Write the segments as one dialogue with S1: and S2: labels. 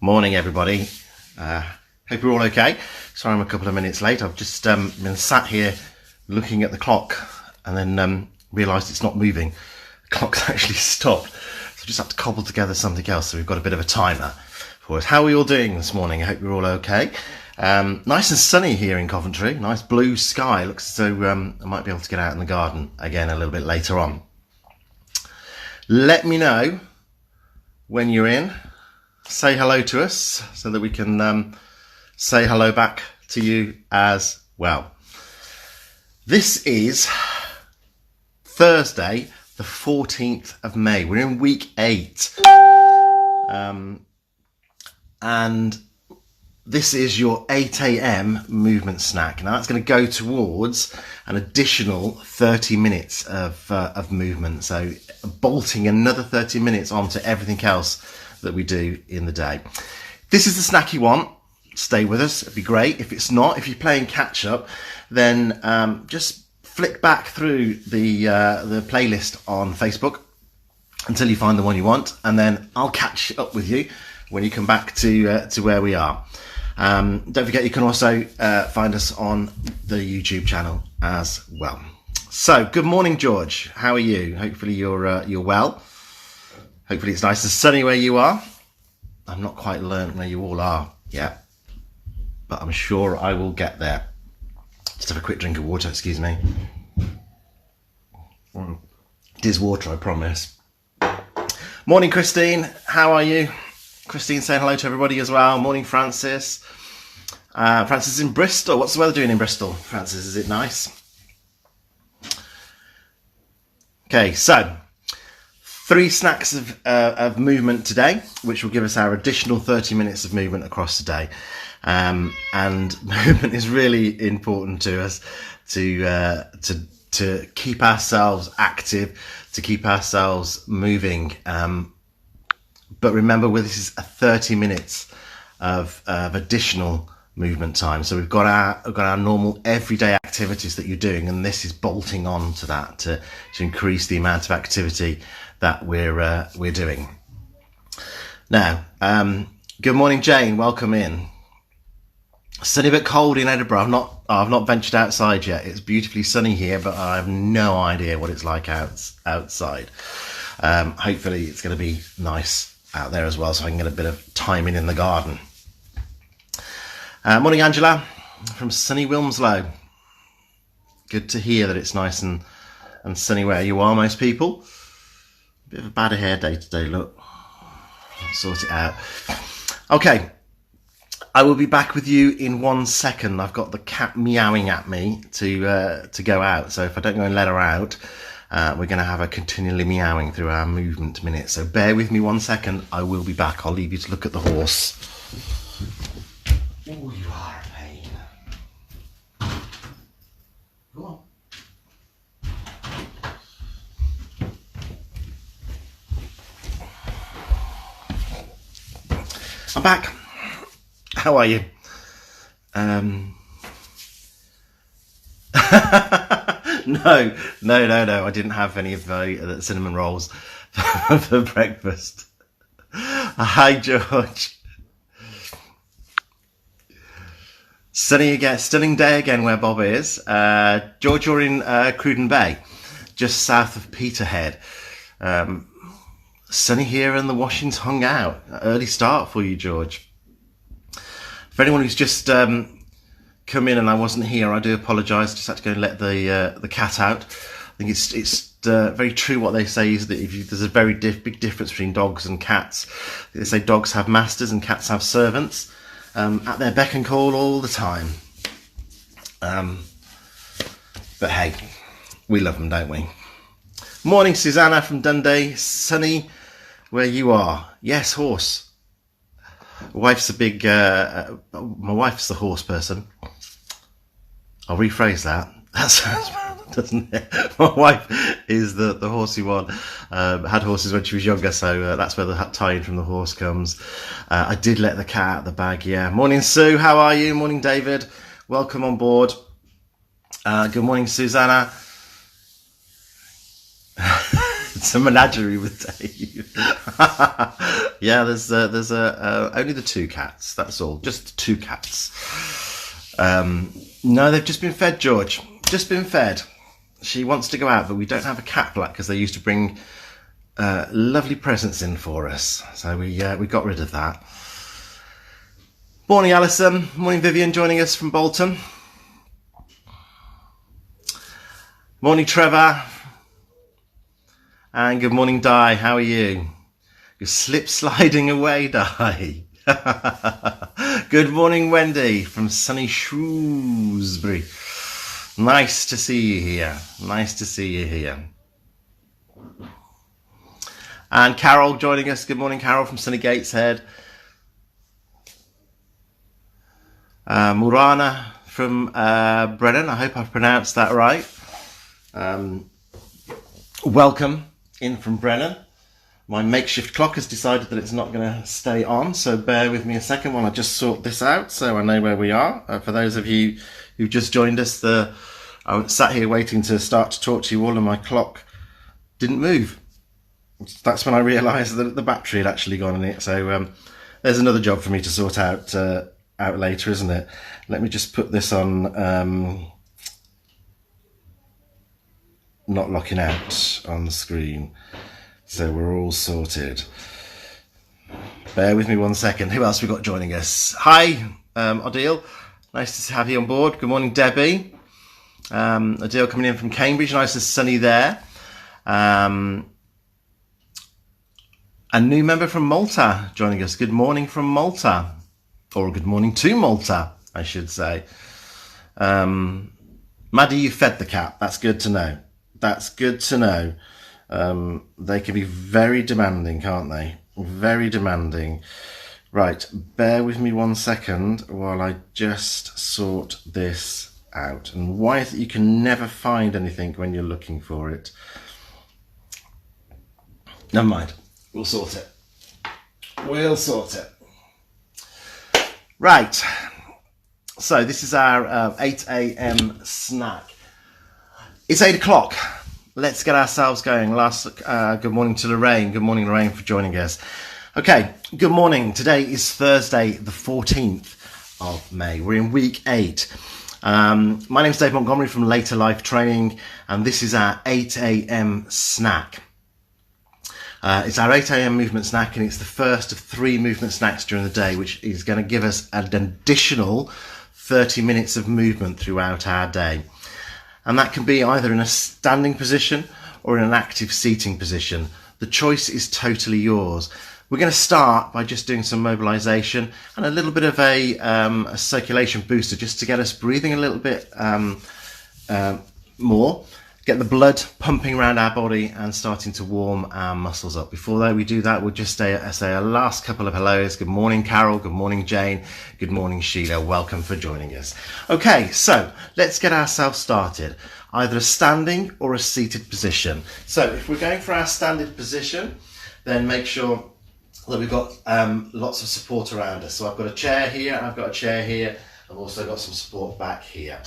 S1: Morning, everybody. Hope you're all okay. Sorry I'm a couple of minutes late. I've just been sat here looking at the clock and then realised it's not moving. The clock's actually stopped. So I just have to cobble together something else. So we've got a bit of a timer for us. How are we all doing this morning? I hope you're all okay. Nice and sunny here in Coventry. Nice blue sky. Looks as though I might be able to get out in the garden again a little bit later on. Let me know when you're in. Say hello to us so that we can say hello back to you as well. This is Thursday, the 14th of May. We're in week 8. And this is your 8 a.m. movement snack. Now that's going to go towards an additional 30 minutes of movement. So bolting another 30 minutes onto everything else that we do in the day. This is the snack you want. Stay with us. It'd be great. If it's not, if you're playing catch up, then just flick back through the playlist on Facebook until you find the one you want, and then I'll catch up with you when you come back to where we are. Don't forget you can also find us on the YouTube channel as well. So good morning, George. How are you? Hopefully you're well. Hopefully it's nice and sunny where you are. I've not quite learned where you all are yet, but I'm sure I will get there. Just have a quick drink of water, excuse me. It is water, I promise. Morning, Christine. How are you? Christine saying hello to everybody as well. Morning, Francis. Francis is in Bristol. What's the weather doing in Bristol? Francis, is it nice? Okay, so 3 snacks of movement today, which will give us our additional 30 minutes of movement across the day. And movement is really important to us to keep ourselves active, to keep ourselves moving. But remember, this is a 30 minutes of additional movement time. So we've got our normal everyday activities that you're doing, and this is bolting on to that to increase the amount of activity that we're doing. Now, good morning, Jane. Welcome in. Sunny but cold in Edinburgh. I've not ventured outside yet. It's beautifully sunny here, but I have no idea what it's like outside. Hopefully, it's going to be nice out there as well, so I can get a bit of time in the garden. Morning, Angela, from sunny Wilmslow. Good to hear that it's nice and sunny where you are, most people. Bit of a bad hair day today, look. Sort it out. Okay, I will be back with you in 1 second. I've got the cat meowing at me to go out. So if I don't go and let her out, we're going to have her continually meowing through our movement minutes. So bear with me 1 second. I will be back. I'll leave you to look at the horse. Oh, you are a pain. Go on. I'm back. How are you? No, I didn't have any of the cinnamon rolls for breakfast. Hi, George. Stunning day again where Bob is. George, you're in Cruden Bay, just south of Peterhead. Sunny here and the washing's hung out. Early start for you, George. For anyone who's just come in and I wasn't here, I do apologise. Just had to go and let the cat out. I think it's very true what they say is that there's a very big difference between dogs and cats. They say dogs have masters and cats have servants at their beck and call all the time. But hey, we love them, don't we? Morning, Susanna from Dundee. Sunny where you are. Yes, horse. Wife's a big... my wife's the horse person. I'll rephrase that. That sounds bad, doesn't it? My wife is the horsey one. Had horses when she was younger, so that's where the tie-in from the horse comes. I did let the cat out of the bag, yeah. Morning, Sue. How are you? Morning, David. Welcome on board. Good morning, Susanna. It's a menagerie with Dave. Yeah, there's only the 2 cats. That's all. Just the 2 cats. No, they've just been fed, George. Just been fed. She wants to go out, but we don't have a cat black because they used to bring lovely presents in for us. So we got rid of that. Morning, Alison. Morning, Vivian, joining us from Bolton. Morning, Trevor. And good morning, Di. How are you? You're slip sliding away, Di. Good morning, Wendy from sunny Shrewsbury. Nice to see you here. Nice to see you here. And Carol joining us. Good morning, Carol from sunny Gateshead. Murana from Brennan. I hope I've pronounced that right. Welcome in from Brennan. My makeshift clock has decided that it's not going to stay on, so bear with me a second while I just sort this out so I know where we are. For those of you who just joined us, I sat here waiting to start to talk to you all and my clock didn't move. That's when I realised that the battery had actually gone in it, so there's another job for me to sort out later, isn't it? Let me just put this on not locking out on the screen. So we're all sorted. Bear with me one second. Who else we got joining us? Hi, Odile. Nice to have you on board. Good morning, Debbie. Odile coming in from Cambridge. Nice and sunny there. A new member from Malta joining us. Good morning from Malta. Or good morning to Malta, I should say. Maddie, you fed the cat. That's good to know. That's good to know. They can be very demanding, can't they? Very demanding. Right, bear with me one second while I just sort this out. And why is it you can never find anything when you're looking for it? Never mind. We'll sort it. We'll sort it. Right. So this is our 8 a.m. snack. It's 8 o'clock. Let's get ourselves going. Good morning to Lorraine. Good morning, Lorraine, for joining us. Okay, good morning. Today is Thursday, the 14th of May. We're in week 8. My name's Dave Montgomery from Later Life Training, and this is our 8 a.m. snack. It's our 8 a.m. movement snack, and it's the first of 3 movement snacks during the day, which is going to give us an additional 30 minutes of movement throughout our day. And that can be either in a standing position or in an active seating position. The choice is totally yours. We're going to start by just doing some mobilisation and a little bit of a circulation booster just to get us breathing a little bit more, get the blood pumping around our body and starting to warm our muscles up. Before we do that, we'll just say a last couple of hellos. Good morning, Carol. Good morning, Jane. Good morning, Sheila. Welcome for joining us. Okay, so let's get ourselves started. Either a standing or a seated position. So if we're going for our standing position, then make sure that we've got lots of support around us. So I've got a chair here, I've got a chair here. I've also got some support back here.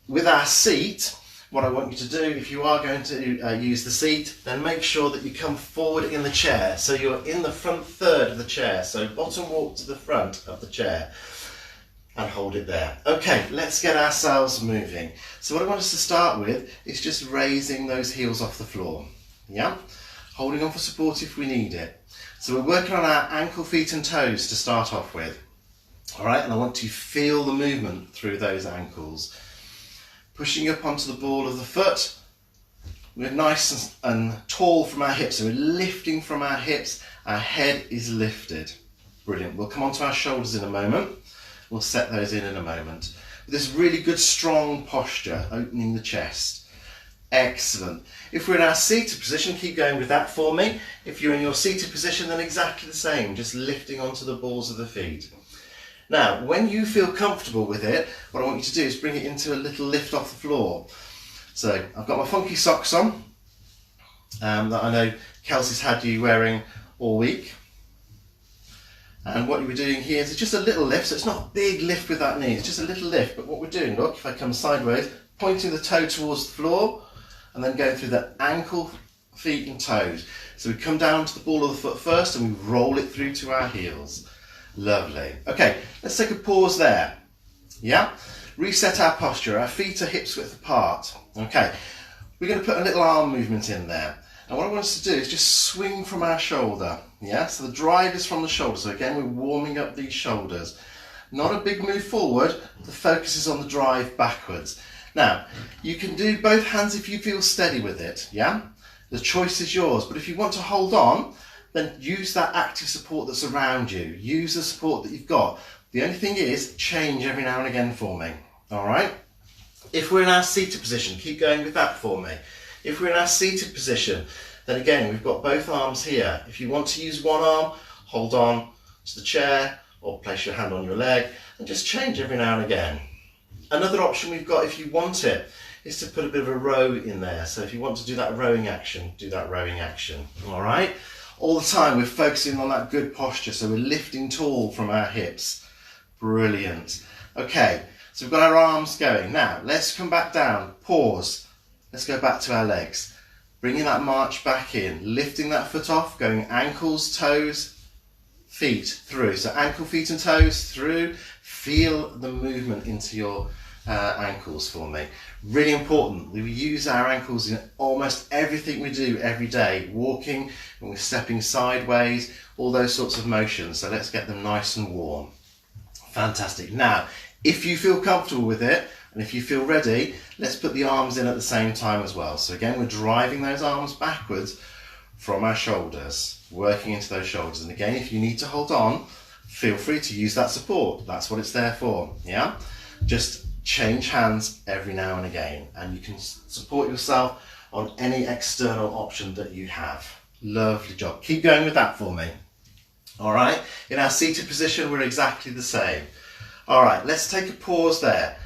S1: With our seat, what I want you to do, if you are going to use the seat, then make sure that you come forward in the chair. So you're in the front third of the chair. So bottom walk to the front of the chair and hold it there. Okay, let's get ourselves moving. So what I want us to start with is just raising those heels off the floor. Yeah? Holding on for support if we need it. So we're working on our ankle, feet and toes to start off with. All right, and I want to feel the movement through those ankles. Pushing up onto the ball of the foot. We're nice and tall from our hips, so we're lifting from our hips. Our head is lifted. Brilliant. We'll come onto our shoulders in a moment. We'll set those in a moment. With this really good strong posture, opening the chest. Excellent. If we're in our seated position, keep going with that for me. If you're in your seated position, then exactly the same, just lifting onto the balls of the feet. Now, when you feel comfortable with it, what I want you to do is bring it into a little lift off the floor. So I've got my funky socks on that I know Kelsey's had you wearing all week. And what we're doing here is just a little lift, so it's not a big lift with that knee, it's just a little lift. But what we're doing, look, if I come sideways, pointing the toe towards the floor and then going through the ankle feet and toes. So we come down to the ball of the foot first and we roll it through to our heels. Lovely. Okay, let's take a pause there. Yeah? Reset our posture. Our feet are hips width apart. Okay, we're going to put a little arm movement in there. And what I want us to do is just swing from our shoulder. Yeah, so the drive is from the shoulder. So again, we're warming up these shoulders. Not a big move forward. The focus is on the drive backwards. Now, you can do both hands if you feel steady with it. Yeah, the choice is yours. But if you want to hold on, then use that active support that's around you. Use the support that you've got. The only thing is, change every now and again for me. All right? If we're in our seated position, keep going with that for me. If we're in our seated position, then again, we've got both arms here. If you want to use one arm, hold on to the chair or place your hand on your leg and just change every now and again. Another option we've got, if you want it, is to put a bit of a row in there. So if you want to do that rowing action, do that rowing action. All right? All the time we're focusing on that good posture, so we're lifting tall from our hips. Brilliant. Okay, so we've got our arms going. Now, let's come back down. Pause. Let's go back to our legs. Bringing that march back in, lifting that foot off, going ankles, toes, feet through. So ankle, feet and toes through. Feel the movement into your ankles for me. Really important. We use our ankles in almost everything we do every day. Walking, when we're stepping sideways, all those sorts of motions. So let's get them nice and warm. Fantastic. Now, if you feel comfortable with it, and if you feel ready, let's put the arms in at the same time as well. So again, we're driving those arms backwards from our shoulders, working into those shoulders. And again, if you need to hold on, feel free to use that support. That's what it's there for, yeah? Just change hands every now and again, and you can support yourself on any external option that you have. Lovely job. Keep going with that for me. All right, in our seated position, we're exactly the same. All right, let's take a pause there.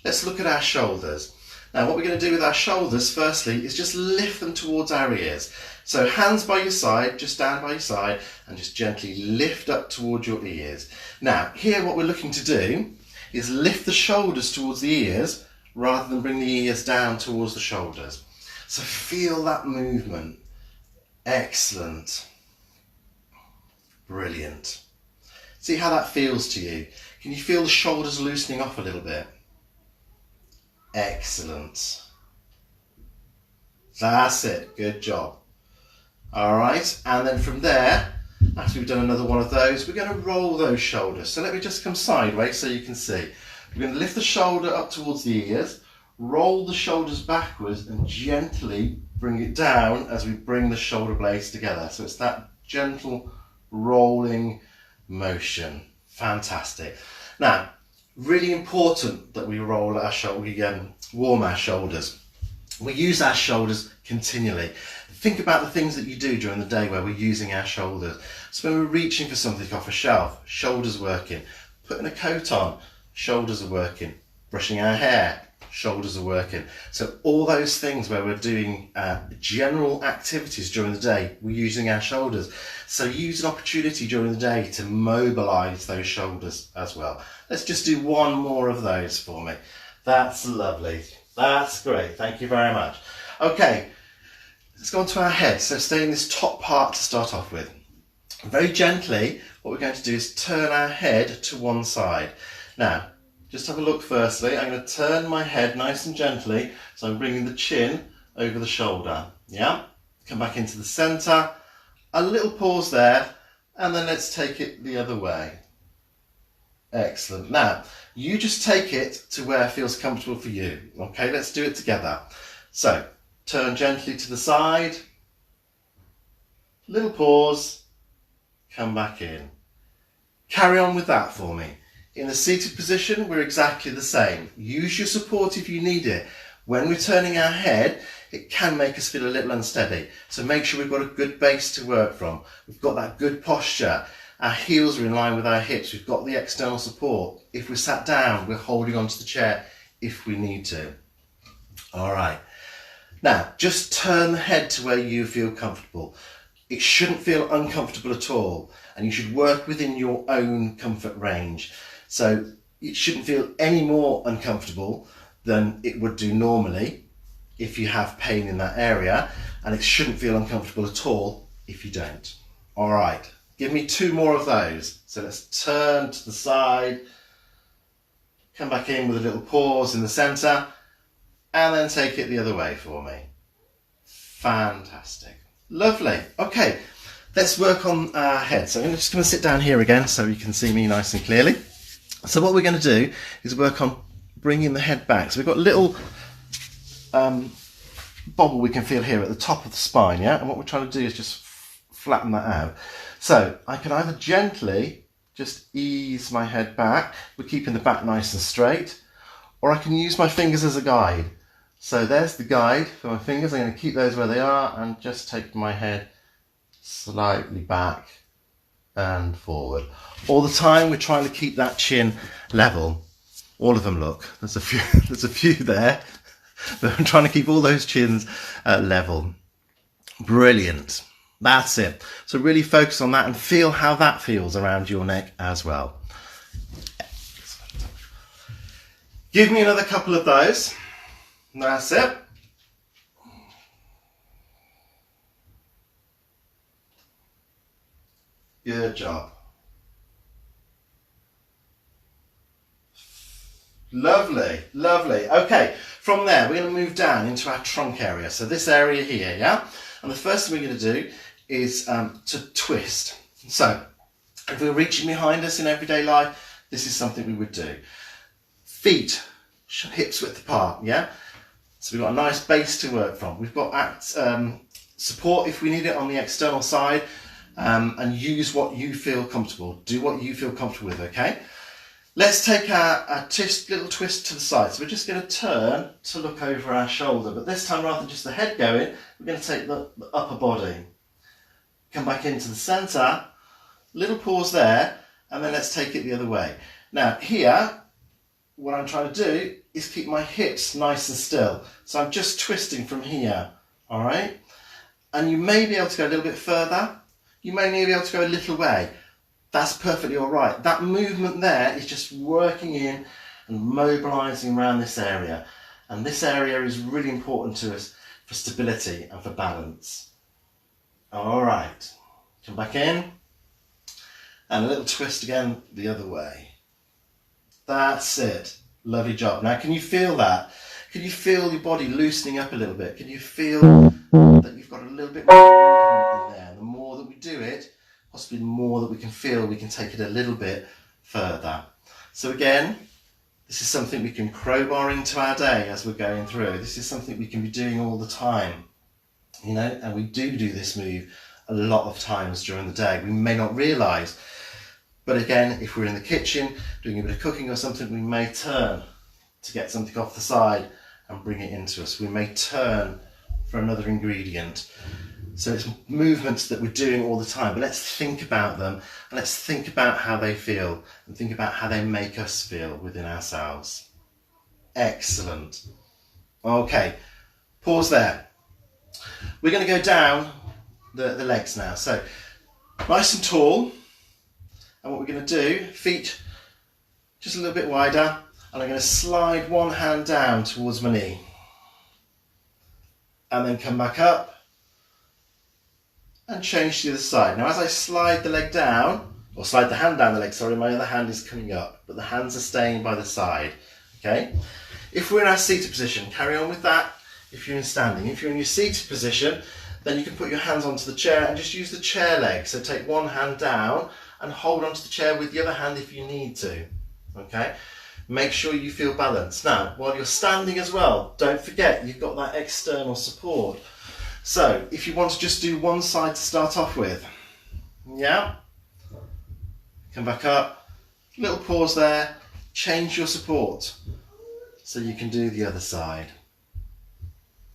S1: Let's look at our shoulders. Now, what we're going to do with our shoulders, firstly, is just lift them towards our ears. So hands by your side, just down by your side, and just gently lift up towards your ears. Now, here what we're looking to do is lift the shoulders towards the ears rather than bring the ears down towards the shoulders. So feel that movement. Excellent. Brilliant. See how that feels to you. Can you feel the shoulders loosening off a little bit? Excellent. That's it. Good job. All right. And then from there, after we've done another one of those, we're going to roll those shoulders. So let me just come sideways so you can see. We're going to lift the shoulder up towards the ears, roll the shoulders backwards and gently bring it down as we bring the shoulder blades together. So it's that gentle rolling motion. Fantastic. Now, really important that we roll our shoulder, we warm our shoulders. We use our shoulders continually. Think about the things that you do during the day where we're using our shoulders. So when we're reaching for something off a shelf, shoulders working. Putting a coat on, shoulders are working. Brushing our hair, shoulders are working. So all those things where we're doing general activities during the day, we're using our shoulders. So use an opportunity during the day to mobilise those shoulders as well. Let's just do one more of those for me. That's lovely. That's great. Thank you very much. Okay, let's go on to our head. So stay in this top part to start off with. Very gently, what we're going to do is turn our head to one side. Now, just have a look firstly. I'm going to turn my head nice and gently. So I'm bringing the chin over the shoulder. Yeah? Come back into the centre. A little pause there. And then let's take it the other way. Excellent. Now, you just take it to where it feels comfortable for you. Okay, let's do it together. So, turn gently to the side. Little pause. Come back in. Carry on with that for me. In the seated position, we're exactly the same. Use your support if you need it. When we're turning our head, it can make us feel a little unsteady. So make sure we've got a good base to work from. We've got that good posture. Our heels are in line with our hips. We've got the external support. If we're sat down, we're holding onto the chair if we need to. All right. Now, just turn the head to where you feel comfortable. It shouldn't feel uncomfortable at all, and you should work within your own comfort range. So it shouldn't feel any more uncomfortable than it would do normally. if you have pain in that area, and it shouldn't feel uncomfortable at all if you don't. All right, give me 2 more of those. So let's turn to the side, come back in with a little pause in the center, and then take it the other way for me. Fantastic. Lovely. Okay, let's work on our head. So I'm just going to sit down here again so you can see me nice and clearly. So what we're going to do is work on bringing the head back. So we've got a little bobble we can feel here at the top of the spine, yeah? And what we're trying to do is just flatten that out. So I can either gently just ease my head back, we're keeping the back nice and straight, or I can use my fingers as a guide. So there's the guide for my fingers. I'm going to keep those where they are and just take my head slightly back and forward. All the time we're trying to keep that chin level. All of them, look, there's a few there, but I'm trying to keep all those chins level. Brilliant. That's it. So really focus on that and feel how that feels around your neck as well. Give me another couple of those. That's it. Good job. Lovely, lovely. Okay, from there we're going to move down into our trunk area. So this area here, yeah? And the first thing we're going to do is to twist. So if we're reaching behind us in everyday life, this is something we would do. Feet, hips width apart, yeah? So we've got a nice base to work from. We've got support if we need it on the external side, and use what you feel comfortable. Do what you feel comfortable with, okay? Let's take our little twist to the side. So we're just going to turn to look over our shoulder, but this time rather than just the head going, we're going to take the upper body. Come back into the centre, little pause there, and then let's take it the other way. Now here, what I'm trying to do is keep my hips nice and still. So I'm just twisting from here, all right? And you may be able to go a little bit further. You may be able to go a little way. That's perfectly all right. That movement there is just working in and mobilising around this area. And this area is really important to us for stability and for balance. All right, come back in. And a little twist again the other way. That's it. Lovely job. Now, can you feel that? Can you feel your body loosening up a little bit? Can you feel that you've got a little bit more movement in there? The more that we do it, possibly the more that we can feel, we can take it a little bit further. So again, this is something we can crowbar into our day as we're going through. This is something we can be doing all the time, you know, and we do this move a lot of times during the day. We may not realise, but again, if we're in the kitchen doing a bit of cooking or something, we may turn to get something off the side and bring it into us. We may turn for another ingredient. So it's movements that we're doing all the time, but let's think about them and let's think about how they feel and think about how they make us feel within ourselves. Excellent. Okay, pause there. We're going to go down the legs now. So nice and tall, and what we're going to do, feet just a little bit wider, and I'm going to slide one hand down towards my knee and then come back up and change to the other side. Now as I slide the leg down, or slide the hand down the leg, sorry, my other hand is coming up, but the hands are staying by the side, okay? If we're in our seated position, carry on with that. If you're in standing, if you're in your seated position, then you can put your hands onto the chair and just use the chair leg. So take one hand down and hold onto the chair with the other hand if you need to, okay? Make sure you feel balanced. Now, while you're standing as well, don't forget you've got that external support. So if you want to just do one side to start off with, yeah, come back up, little pause there, change your support so you can do the other side.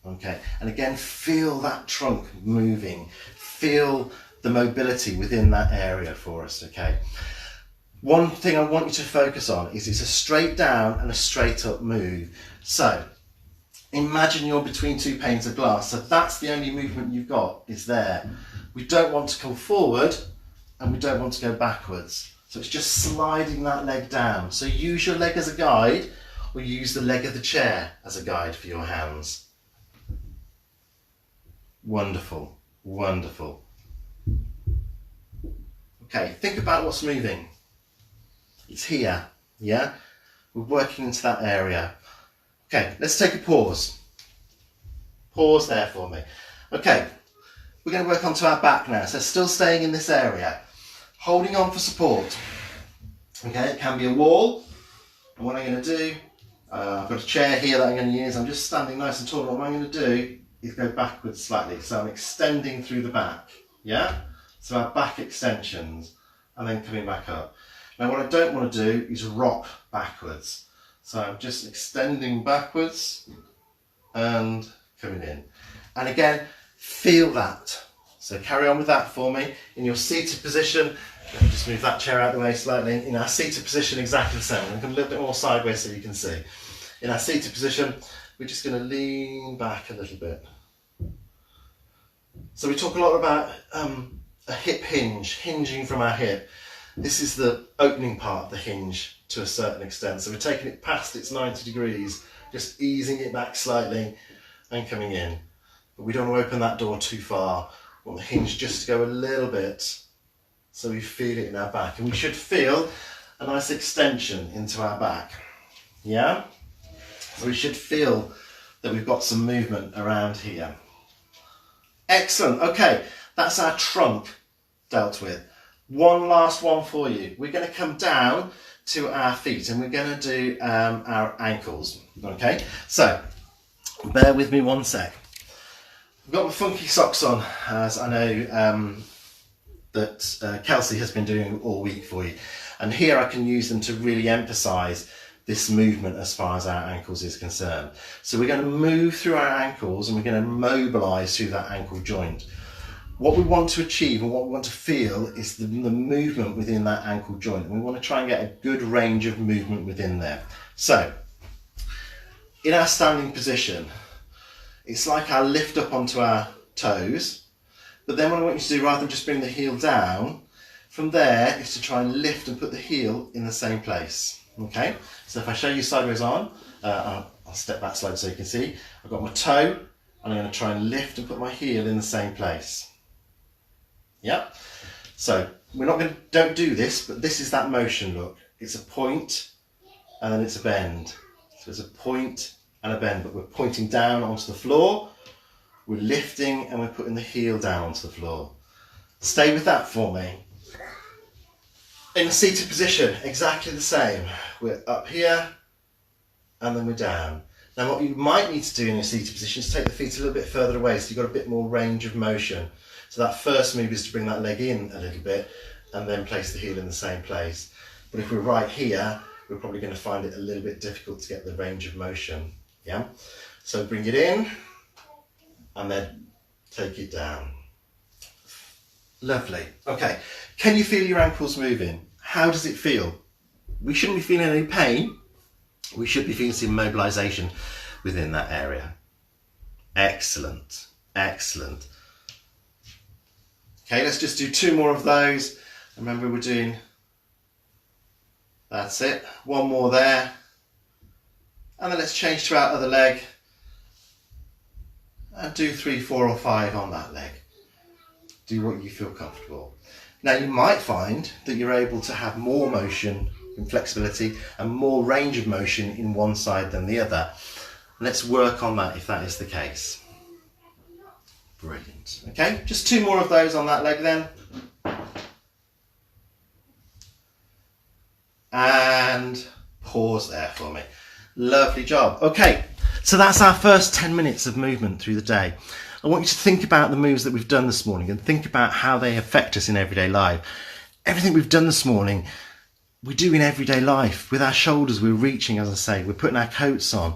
S1: Okay, and again, feel that trunk moving, feel the mobility within that area for us, okay? One thing I want you to focus on is it's a straight down and a straight up move. So imagine you're between two panes of glass, so that's the only movement you've got is there. We don't want to come forward and we don't want to go backwards. So it's just sliding that leg down. So use your leg as a guide or use the leg of the chair as a guide for your hands. Wonderful, wonderful. Okay, think about what's moving. It's here, yeah? We're working into that area. Okay, let's take a pause. Pause there for me. Okay, we're going to work onto our back now. So still staying in this area, holding on for support. Okay, it can be a wall. And what I'm going to do, I've got a chair here that I'm going to use. I'm just standing nice and tall. What I'm going to do is go backwards slightly. So I'm extending through the back, yeah? So our back extensions, and then coming back up. Now what I don't want to do is rock backwards. So I'm just extending backwards and coming in. And again, feel that. So carry on with that for me. In your seated position, let me just move that chair out of the way slightly. In our seated position, exactly the same. I'm going to come a little bit more sideways so you can see. In our seated position, we're just going to lean back a little bit. So we talk a lot about a hip hinge, hinging from our hip. This is the opening part of the hinge to a certain extent. So we're taking it past its 90 degrees, just easing it back slightly and coming in. But we don't want to open that door too far. We want the hinge just to go a little bit so we feel it in our back. And we should feel a nice extension into our back. Yeah? So we should feel that we've got some movement around here. Excellent. Okay, that's our trunk dealt with. One last one for you. We're going to come down to our feet and we're going to do our ankles. Okay, so bear with me one sec. I've got my funky socks on, as I know that Kelsey has been doing all week for you. And here I can use them to really emphasise this movement as far as our ankles is concerned. So we're going to move through our ankles and we're going to mobilise through that ankle joint. What we want to achieve and what we want to feel is the movement within that ankle joint. And we want to try and get a good range of movement within there. So, in our standing position, it's like our lift up onto our toes. But then what I want you to do, rather than just bring the heel down, from there is to try and lift and put the heel in the same place. Okay, so if I show you sideways on, I'll step back slightly so you can see. I've got my toe and I'm going to try and lift and put my heel in the same place. Yeah, so we're not going to, don't do this, but this is that motion, look. It's a point and then it's a bend. So it's a point and a bend, but we're pointing down onto the floor, we're lifting and we're putting the heel down onto the floor. Stay with that for me. In a seated position, exactly the same. We're up here and then we're down. Now what you might need to do in a seated position is take the feet a little bit further away so you've got a bit more range of motion. So that first move is to bring that leg in a little bit and then place the heel in the same place. But if we're right here, we're probably going to find it a little bit difficult to get the range of motion. Yeah. So bring it in and then take it down. Lovely. Okay. Can you feel your ankles moving? How does it feel? We shouldn't be feeling any pain. We should be feeling some mobilisation within that area. Excellent. Excellent. Okay, let's just do 2 more of those. Remember we're doing, that's it, 1 more there. And then let's change to our other leg and do 3, 4 or 5 on that leg. Do what you feel comfortable. Now you might find that you're able to have more motion and flexibility and more range of motion in one side than the other. Let's work on that if that is the case. Brilliant. Okay, just 2 more of those on that leg then. And pause there for me. Lovely job. Okay, so that's our first 10 minutes of movement through the day. I want you to think about the moves that we've done this morning and think about how they affect us in everyday life. Everything we've done this morning, we do in everyday life. With our shoulders, we're reaching, as I say, we're putting our coats on.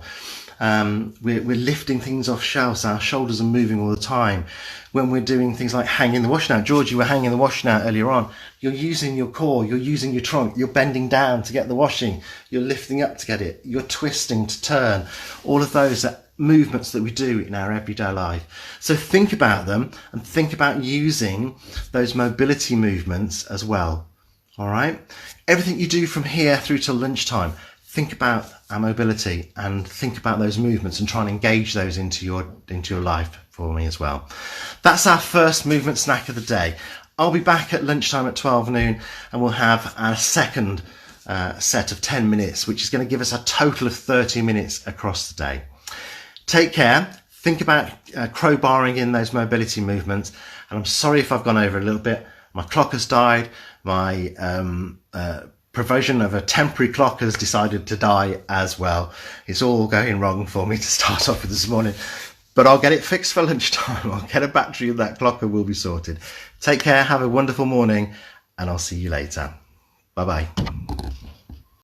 S1: We're lifting things off shelves. Our shoulders are moving all the time. When we're doing things like hanging the washing out, George, you were hanging the washing out earlier on. You're using your core, you're using your trunk, you're bending down to get the washing, you're lifting up to get it, you're twisting to turn. All of those are movements that we do in our everyday life. So think about them and think about using those mobility movements as well. All right. Everything you do from here through to lunchtime, think about our mobility and think about those movements and try and engage those into your life for me as well. That's our first movement snack of the day. I'll be back at lunchtime at 12 noon and we'll have our second set of 10 minutes, which is going to give us a total of 30 minutes across the day. Take care. Think about crowbarring in those mobility movements. And I'm sorry if I've gone over a little bit. My clock has died. My provision of a temporary clock has decided to die as well. It's all going wrong for me to start off with this morning. But I'll get it fixed for lunchtime. I'll get a battery in that clock and we'll be sorted. Take care. Have a wonderful morning. And I'll see you later. Bye-bye.